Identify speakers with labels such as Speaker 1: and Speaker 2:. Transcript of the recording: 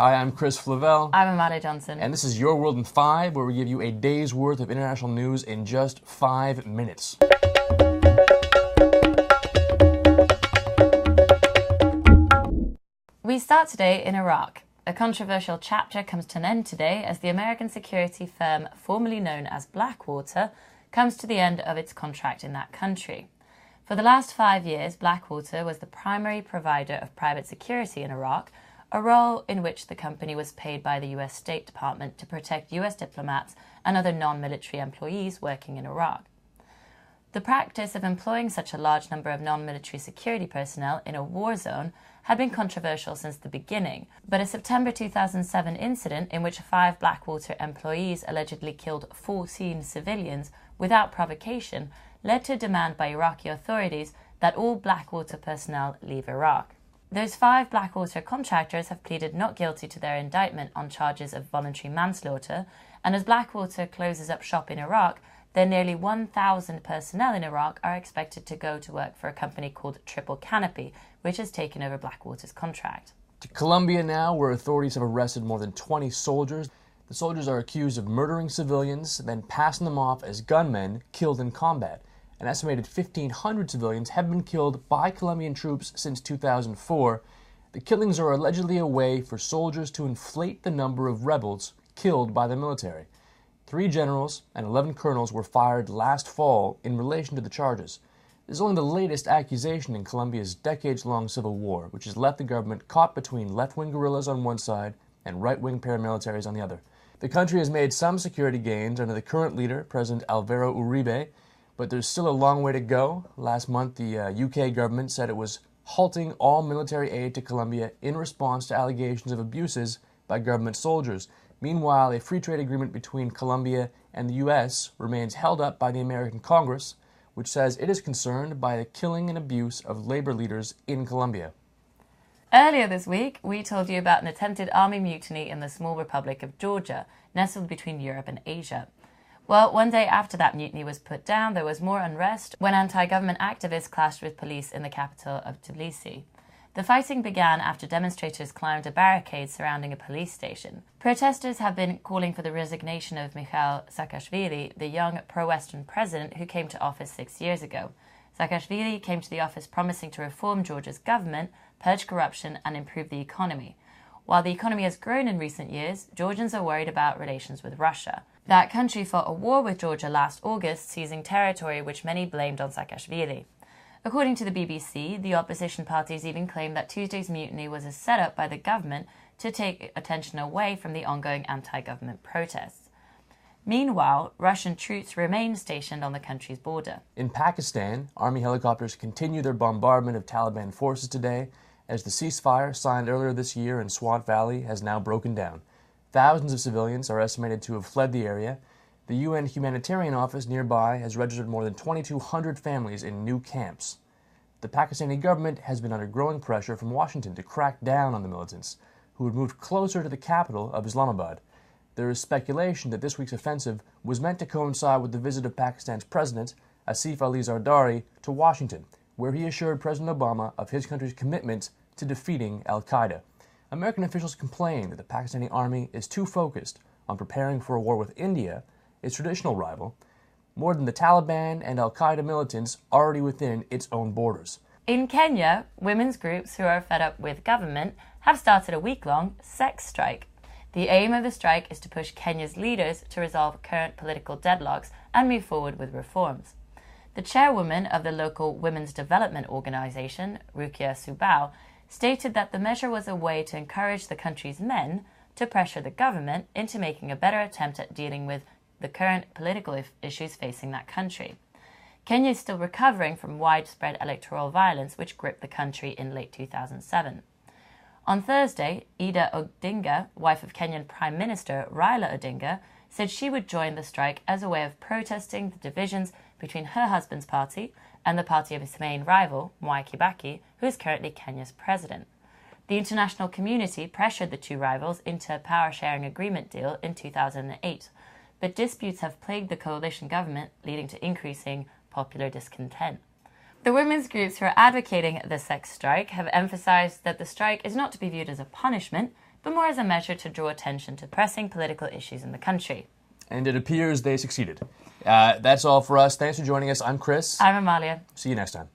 Speaker 1: Hi, I'm Chris Flavelle.
Speaker 2: I'm Amalia Johnson.
Speaker 1: And this is Your World in 5, where we give you a day's worth of international news in just 5 minutes.
Speaker 2: We start today in Iraq. A controversial chapter comes to an end today as the American security firm formerly known as Blackwater comes to the end of its contract in that country. For the last 5 years, Blackwater was the primary provider of private security in Iraq, a role in which the company was paid by the US State Department to protect US diplomats and other non-military employees working in Iraq. The practice of employing such a large number of non-military security personnel in a war zone had been controversial since the beginning, but a September 2007 incident in which 5 Blackwater employees allegedly killed 14 civilians without provocation led to a demand by Iraqi authorities that all Blackwater personnel leave Iraq. Those 5 Blackwater contractors have pleaded not guilty to their indictment on charges of voluntary manslaughter, and as Blackwater closes up shop in Iraq, their nearly 1,000 personnel in Iraq are expected to go to work for a company called Triple Canopy, which has taken over Blackwater's contract.
Speaker 1: To Colombia now, where authorities have arrested more than 20 soldiers. The soldiers are accused of murdering civilians, then passing them off as gunmen killed in combat. An estimated 1,500 civilians have been killed by Colombian troops since 2004. The killings are allegedly a way for soldiers to inflate the number of rebels killed by the military. 3 generals and 11 colonels were fired last fall in relation to the charges. This is only the latest accusation in Colombia's decades-long civil war, which has left the government caught between left-wing guerrillas on one side and right-wing paramilitaries on the other. The country has made some security gains under the current leader, President Alvaro Uribe, but there's still a long way to go. Last month, the UK government said it was halting all military aid to Colombia in response to allegations of abuses by government soldiers. Meanwhile, a free trade agreement between Colombia and the US remains held up by the American Congress, which says it is concerned by the killing and abuse of labor leaders in Colombia.
Speaker 2: Earlier this week, we told you about an attempted army mutiny in the small Republic of Georgia, nestled between Europe and Asia. Well, one day after that mutiny was put down, there was more unrest when anti-government activists clashed with police in the capital of Tbilisi. The fighting began after demonstrators climbed a barricade surrounding a police station. Protesters have been calling for the resignation of Mikhail Saakashvili, the young pro-Western president who came to office 6 years ago. Saakashvili came to the office promising to reform Georgia's government, purge corruption and improve the economy. While the economy has grown in recent years, Georgians are worried about relations with Russia. That country fought a war with Georgia last August, seizing territory which many blamed on Saakashvili. According to the BBC, the opposition parties even claimed that Tuesday's mutiny was a setup by the government to take attention away from the ongoing anti-government protests. Meanwhile, Russian troops remain stationed on the country's border.
Speaker 1: In Pakistan, army helicopters continue their bombardment of Taliban forces today as the ceasefire signed earlier this year in Swat Valley has now broken down. Thousands of civilians are estimated to have fled the area. The UN humanitarian office nearby has registered more than 2,200 families in new camps. The Pakistani government has been under growing pressure from Washington to crack down on the militants, who had moved closer to the capital of Islamabad. There is speculation that this week's offensive was meant to coincide with the visit of Pakistan's president, Asif Ali Zardari, to Washington, where he assured President Obama of his country's commitment to defeating al-Qaeda. American officials complain that the Pakistani army is too focused on preparing for a war with India, its traditional rival, more than the Taliban and al-Qaeda militants already within its own borders.
Speaker 2: In Kenya, women's groups who are fed up with government have started a week-long sex strike. The aim of the strike is to push Kenya's leaders to resolve current political deadlocks and move forward with reforms. The chairwoman of the local women's development organization, Rukia Subao, stated that the measure was a way to encourage the country's men to pressure the government into making a better attempt at dealing with the current political issues facing that country. Kenya is still recovering from widespread electoral violence which gripped the country in late 2007. On Thursday, Ida Odinga, wife of Kenyan Prime Minister Raila Odinga, said she would join the strike as a way of protesting the divisions between her husband's party and the party of his main rival, Mwai Kibaki, who is currently Kenya's president. The international community pressured the two rivals into a power-sharing agreement deal in 2008, but disputes have plagued the coalition government, leading to increasing popular discontent. The women's groups who are advocating the sex strike have emphasized that the strike is not to be viewed as a punishment, but more as a measure to draw attention to pressing political issues in the country.
Speaker 1: And it appears they succeeded. That's all for us. Thanks for joining us. I'm Chris.
Speaker 2: I'm Amalia.
Speaker 1: See you next time.